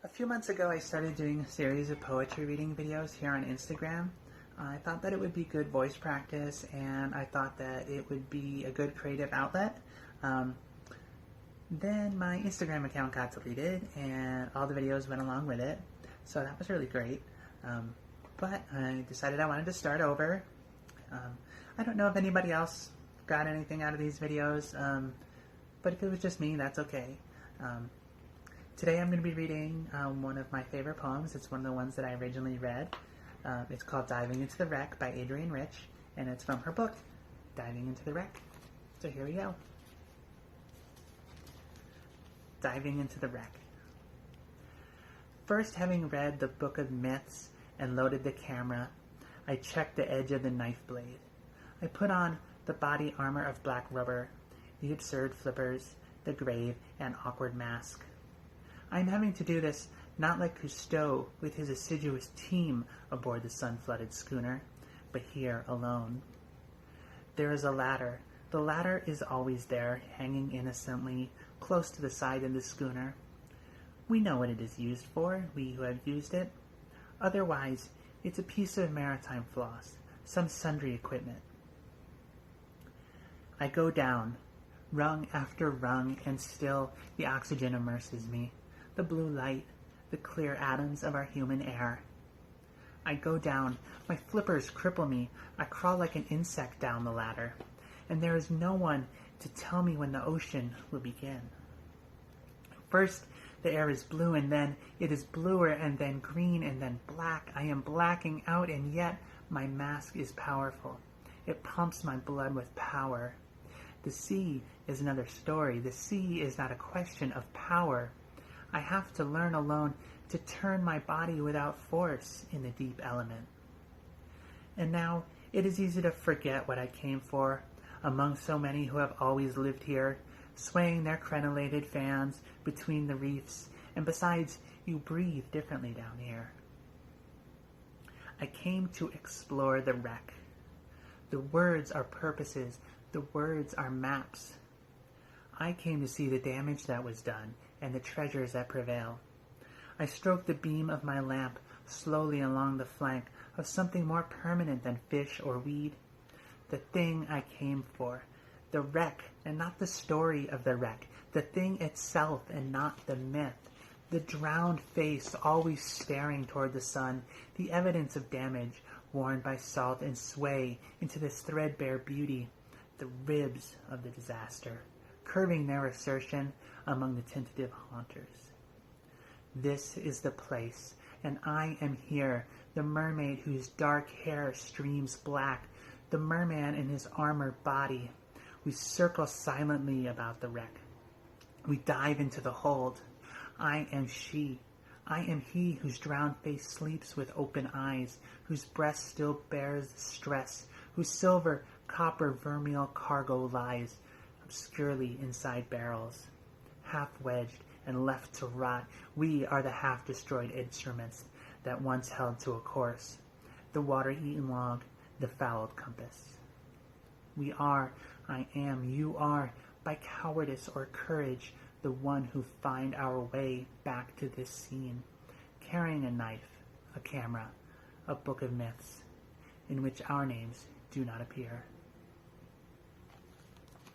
A few months ago, I started doing a series of poetry reading videos here on Instagram. I thought that it would be good voice practice, and I thought that it would be a good creative outlet. Then my Instagram account got deleted, and all the videos went along with it, so that was really great. But I decided I wanted to start over. I don't know if anybody else got anything out of these videos, but if it was just me, that's okay. Today I'm going to be reading one of my favorite poems. It's one of the ones that I originally read. It's called Diving into the Wreck by Adrienne Rich, and it's from her book, Diving into the Wreck. So here we go. Diving into the Wreck. First, having read the Book of Myths and loaded the camera, I checked the edge of the knife blade. I put on the body armor of black rubber, the absurd flippers, the grave and awkward mask. I am having to do this not like Cousteau with his assiduous team aboard the sun-flooded schooner, but here alone. There is a ladder. The ladder is always there, hanging innocently, close to the side of the schooner. We know what it is used for, we who have used it. Otherwise, it's a piece of maritime floss, some sundry equipment. I go down, rung after rung, and still the oxygen immerses me. The blue light, the clear atoms of our human air. I go down, my flippers cripple me, I crawl like an insect down the ladder, and there is no one to tell me when the ocean will begin. First, the air is blue, and then it is bluer, and then green, and then black. I am blacking out, and yet my mask is powerful. It pumps my blood with power. The sea is another story. The sea is not a question of power. I have to learn alone to turn my body without force in the deep element. And now it is easy to forget what I came for, among so many who have always lived here, swaying their crenellated fans between the reefs, and besides, you breathe differently down here. I came to explore the wreck. The words are purposes, the words are maps. I came to see the damage that was done, and the treasures that prevail. I stroked the beam of my lamp slowly along the flank of something more permanent than fish or weed. The thing I came for, the wreck, and not the story of the wreck, the thing itself and not the myth, the drowned face always staring toward the sun, the evidence of damage worn by salt and sway into this threadbare beauty, the ribs of the disaster, curving their assertion among the tentative haunters. This is the place, and I am here, the mermaid whose dark hair streams black, the merman in his armored body. We circle silently about the wreck. We dive into the hold. I am she. I am he whose drowned face sleeps with open eyes, whose breast still bears the stress, whose silver, copper, vermeil cargo lies obscurely inside barrels. Half-wedged and left to rot, we are the half-destroyed instruments that once held to a course, the water-eaten log, the fouled compass. We are, I am, you are, by cowardice or courage, the one who find our way back to this scene, carrying a knife, a camera, a book of myths, in which our names do not appear.